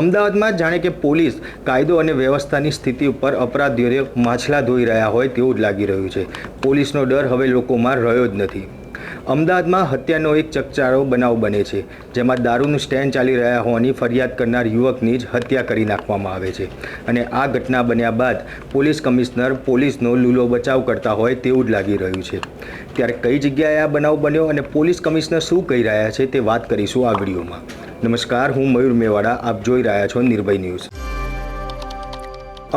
અમદાવાદમાં જાણે કે પોલીસ કાયદો અને વ્યવસ્થાની સ્થિતિ ઉપર અપરાધીઓને માછલા ધોઈ રહ્યા હોય તેવું જ લાગી રહ્યું છે. પોલીસનો ડર હવે લોકોમાં રહ્યો જ નથી. અમદાવાદમાં હત્યાનો એક ચકચારો બનાવ બને છે, જેમાં દારૂનું સ્ટેન્ડ ચાલી રહ્યા હોવાની ફરિયાદ કરનાર યુવકની જ હત્યા કરી નાખવામાં આવે છે. અને આ ઘટના બન્યા બાદ પોલીસ કમિશનર પોલીસનો લૂલો બચાવ કરતા હોય તેવું જ લાગી રહ્યું છે. ત્યારે કઈ જગ્યાએ આ બનાવ બન્યો અને પોલીસ કમિશનર શું કહી રહ્યા છે તે વાત કરીશું આ વિડીયોમાં. નમસ્કાર, હું મયુર મેવાડા. આપ જોઈ રહ્યા છો નિર્ભય ન્યૂઝ.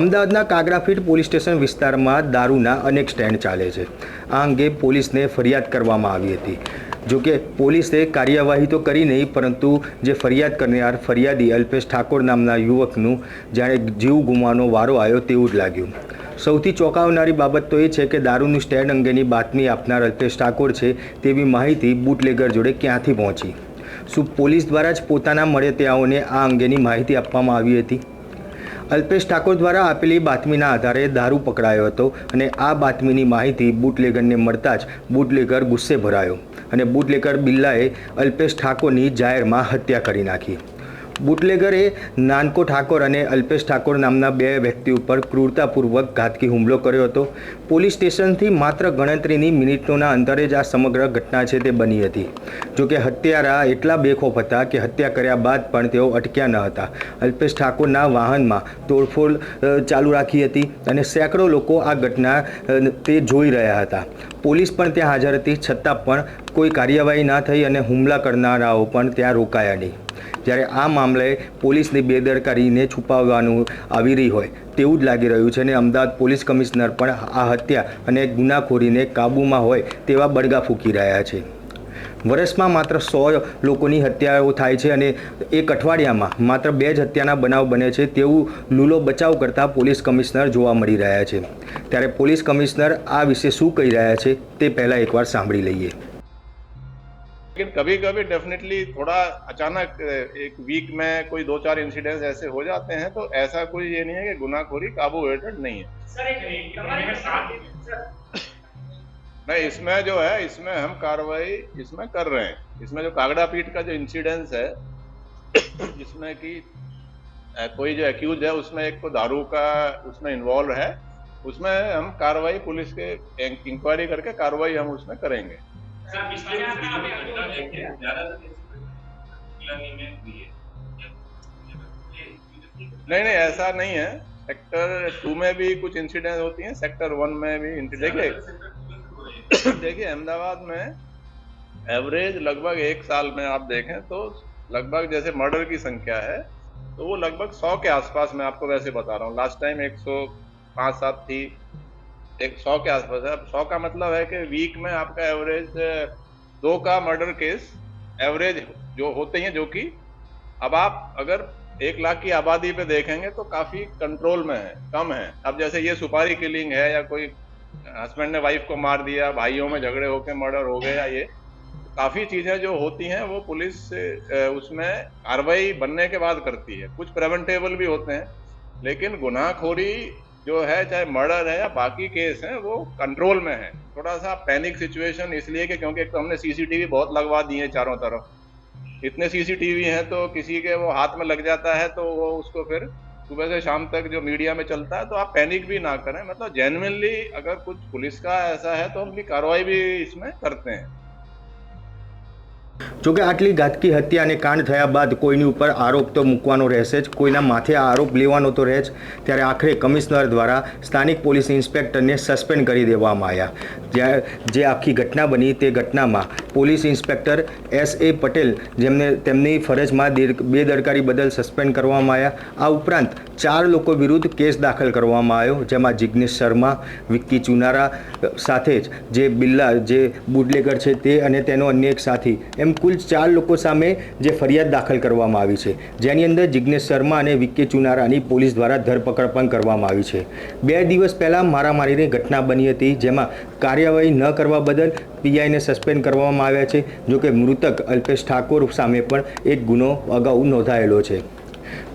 અમદાવાદના કાગરાફીટ પોલીસ સ્ટેશન વિસ્તારમાં દારૂના અનેક સ્ટેન્ડ ચાલે છે. આ અંગે પોલીસને ફરિયાદ કરવામાં આવી હતી. જોકે પોલીસે કાર્યવાહી તો કરી નહીં, પરંતુ જે ફરિયાદ કરનાર ફરિયાદી અલ્પેશ ઠાકોર નામના યુવકનું જાણે જીવ ગુમાવવાનો વારો આવ્યો તેવું જ લાગ્યું. સૌથી ચોંકાવનારી બાબત તો એ છે કે દારૂનું સ્ટેન્ડ અંગેની બાતમી આપનાર અલ્પેશ ઠાકોર છે તેવી માહિતી બુટલેગર જોડે ક્યાંથી પહોંચી? શું પોલીસ દ્વારા જ પોતાના મળતિયાઓને આ અંગેની માહિતી આપવામાં આવી હતી? અલ્પેશ ઠાકોર દ્વારા આપેલી બાતમીના આધારે દારૂ પકડાયો હતો અને આ બાતમીની માહિતી બુટલેગરને મળતા જ બુટલેગર ગુસ્સે ભરાયો અને બુટલેગર બિલ્લાએ અલ્પેશ ઠાકોરની જાહેરમાં હત્યા કરી નાખી. બુટલેગરે નાનકો ઠાકોર અને અલ્પેશ ઠાકોર નામના બે વ્યક્તિ ઉપર ક્રૂરતાપૂર્વક ઘાતકી હુમલો કર્યો હતો. પોલીસ સ્ટેશનથી માત્ર ગણતરીની મિનિટોના અંતરે જ આ સમગ્ર ઘટના છે તે બની હતી. જોકે હત્યારા એટલા બેખોફ હતા કે હત્યા કર્યા બાદ પણ તેઓ અટક્યા ન હતા. અલ્પેશ ઠાકોરના વાહનમાં તોડફોડ ચાલુ રાખી હતી અને સેંકડો લોકો આ ઘટના તે જોઈ રહ્યા હતા. પોલીસ પણ ત્યાં હાજર હતી, છતાં પણ કોઈ કાર્યવાહી ના થઈ અને હુમલા કરનારાઓ પણ ત્યાં રોકાયા નહીં. જ્યારે આ મામલે પોલીસની બેદરકારીને છુપાવવાનું આવી રહી હોય તેવું જ લાગી રહ્યું છે અને અમદાવાદ પોલીસ કમિશનર પણ આ હત્યા અને ગુનાખોરીને કાબૂમાં હોય તેવા બળગા ફૂંકી રહ્યા છે. વર્ષમાં માત્ર 100 લોકોની હત્યાઓ થાય છે અને એક અઠવાડિયામાં માત્ર 2 જ હત્યાના બનાવ બને છે તેવું લૂલો બચાવ કરતા પોલીસ કમિશનર જોવા મળી રહ્યા છે. ત્યારે પોલીસ કમિશનર આ વિશે શું કહી રહ્યા છે તે પહેલાં એકવાર સાંભળી લઈએ. लेकिन कभी कभी डेफिनेटली थोड़ा अचानक एक वीक में कोई 2-4 इंसिडेंट्स ऐसे हो जाते हैं, तो ऐसा कोई ये नहीं है कि गुनाखोरी काबू हेटेड नहीं है. नहीं, इसमें जो है इसमें हम कार्रवाई इसमें कर रहे हैं. इसमें जो कागड़ापीठ का जो इंसिडेंस है जिसमें कि कोई जो एक्यूज है उसमें एक तो दारू का उसमें इन्वॉल्व है, उसमें हम कार्रवाई पुलिस के इंक्वायरी करके कार्रवाई हम उसमें करेंगे. नहीं, ऐसा नहीं है. सेक्टर 2 में भी कुछ इंसिडेंट होती हैं, सेक्टर 1 में भी देखिए अहमदाबाद में एवरेज लगभग 1 साल में आप देखें तो लगभग जैसे मर्डर की संख्या है तो वो लगभग 100 के आसपास. मैं आपको वैसे बता रहा हूँ, लास्ट टाइम 105-7 थी, 100 के आसपास है. अब 100 का मतलब है कि वीक में आपका एवरेज 2 का मर्डर केस एवरेज जो होते हैं, जो कि अब आप अगर 1 लाख की आबादी पे देखेंगे तो काफी कंट्रोल में है, कम है. अब जैसे ये सुपारी किलिंग है या कोई हस्बैंड ने वाइफ को मार दिया, भाइयों में झगड़े होकर मर्डर हो गया, ये काफी चीजें जो होती हैं वो पुलिस उसमें कार्रवाई बनने के बाद करती है. कुछ प्रिवेंटेबल भी होते हैं, लेकिन गुनाहखोरी जो है, चाहे मर्डर है या बाकी केस हैं, वो कंट्रोल में है. थोड़ा सा पैनिक सिचुएशन इसलिए कि क्योंकि एक तो हमने सीसीटीवी बहुत लगवा दिए हैं चारों तरफ. इतने सीसीटीवी हैं तो किसी के वो हाथ में लग जाता है तो वो उसको फिर सुबह से शाम तक जो मीडिया में चलता है, तो आप पैनिक भी ना करें. मतलब जेन्युइनली अगर कुछ पुलिस का ऐसा है तो हम भी कार्रवाई भी इसमें करते हैं. જોકે આટલી ઘાતકી હત્યા અને કાંડ થયા બાદ કોઈની ઉપર આરોપ તો મૂકવાનો રહેશે જ, કોઈના માથે આ આરોપ લેવાનો તો રહે જ. ત્યારે આખરે કમિશનર દ્વારા સ્થાનિક પોલીસ ઇન્સ્પેક્ટરને સસ્પેન્ડ કરી દેવામાં આવ્યા. જે આખી ઘટના બની તે ઘટનામાં પોલીસ ઇન્સ્પેક્ટર S.A. પટેલ જેમને તેમની ફરજમાં બેદરકારી બદલ સસ્પેન્ડ કરવામાં આવ્યા. આ ઉપરાંત 4 લોકો વિરુદ્ધ કેસ દાખલ કરવામાં આવ્યો, જેમાં જિગ્નેશ શર્મા, વિક્કી ચુનારા સાથે જ જે બિલ્લા જે બુટલેગર છે તે અને તેનો અન્ય એક સાથી, એમ કુલ 4 લોકો સામે જે ફરિયાદ દાખલ કરવામાં આવી છે, જેની અંદર જિગ્નેશ શર્મા અને વિક્કી ચુનારાની પોલીસ દ્વારા ધરપકડ પણ કરવામાં આવી છે. 2 દિવસ પહેલાં મારામારીની ઘટના બની હતી, જેમાં કાર્યવાહી ન કરવા બદલ પીઆઈને સસ્પેન્ડ કરવામાં આવ્યા છે. જોકે મૃતક અલ્પેશ ઠાકોર સામે પણ એક ગુનો અગાઉ નોંધાયેલો છે.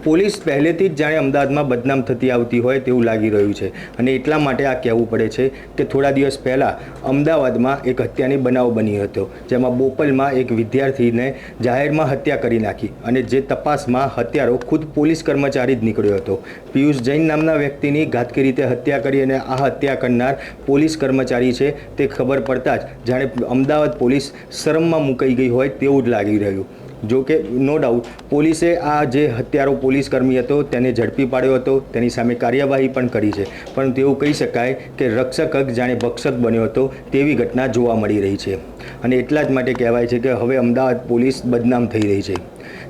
પોલીસ પહેલેથી જ જાણે અમદાવાદમાં બદનામ થતી આવતી હોય તેવું લાગી રહ્યું છે અને એટલા માટે આ કહેવું પડે છે કે થોડા દિવસ પહેલાં અમદાવાદમાં એક હત્યાની બનાવ બની હતો, જેમાં બોપલમાં એક વિદ્યાર્થીને જાહેરમાં હત્યા કરી નાખી અને જે તપાસમાં હત્યારો ખુદ પોલીસ કર્મચારી જ નીકળ્યો હતો. પિયુષ જૈન નામના વ્યક્તિની ઘાતકી રીતે હત્યા કરી અને આ હત્યા કરનાર પોલીસ કર્મચારી છે તે ખબર પડતા જ જાણે અમદાવાદ પોલીસ શરમમાં મુકાઈ ગઈ હોય તેવું જ લાગી રહ્યું. જો કે નો ડાઉટ પોલીસે આ જે હત્યારો પોલીસ કર્મી હતો તેને ઝડપી પાડ્યો હતો, તેની સામે કાર્યવાહી પણ કરી છે, પરંતુ એવું કહી શકાય કે રક્ષક જાણે ભક્ષક બન્યો હતો તેવી ઘટના જોવા મળી રહી છે અને એટલા જ માટે કહેવાય છે કે હવે અમદાવાદ પોલીસ બદનામ થઈ રહી છે.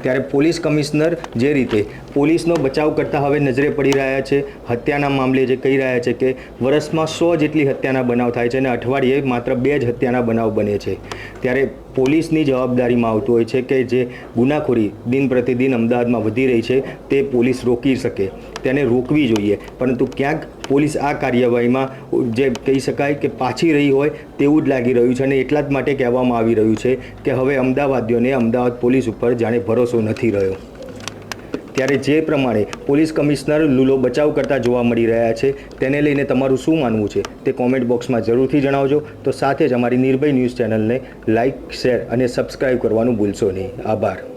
ત્યારે પોલીસ કમિશનર જે રીતે પોલીસનો બચાવ કરતાં હવે નજરે પડી રહ્યા છે, હત્યાના મામલે જે કહી રહ્યા છે કે વર્ષમાં 100 જેટલી હત્યાના બનાવ થાય છે અને અઠવાડિયે માત્ર 2 જ હત્યાના બનાવ બને છે, ત્યારે પોલીસની જવાબદારીમાં આવતું હોય છે કે જે ગુનાખોરી દિન પ્રતિદિન અમદાવાદમાં વધી રહી છે તે પોલીસ રોકી શકે, તેને રોકવી જોઈએ. પરંતુ ક્યાંક પોલીસ આ કાર્યવાહીમાં જે કહી શકાય કે પાછી રહી હોય તેવું જ લાગી રહ્યું છે અને એટલા જ માટે કહેવામાં આવી રહ્યું છે કે હવે અમદાવાદીઓને અમદાવાદ પોલીસ ઉપર જાણે ભરોસો નથી રહ્યો. ત્યારે જે પ્રમાણે પોલીસ કમિશનર લૂલો બચાવ કરતા જોવા મળી રહ્યા છે તેને લઈને તમારું શું માનવું છે તે કોમેન્ટ બોક્સમાં જરૂરથી જણાવજો. તો સાથે જ અમારી નિર્ભય ન્યૂઝ ચેનલને લાઇક, શેર અને સબસ્ક્રાઈબ કરવાનું ભૂલશો નહીં. આભાર.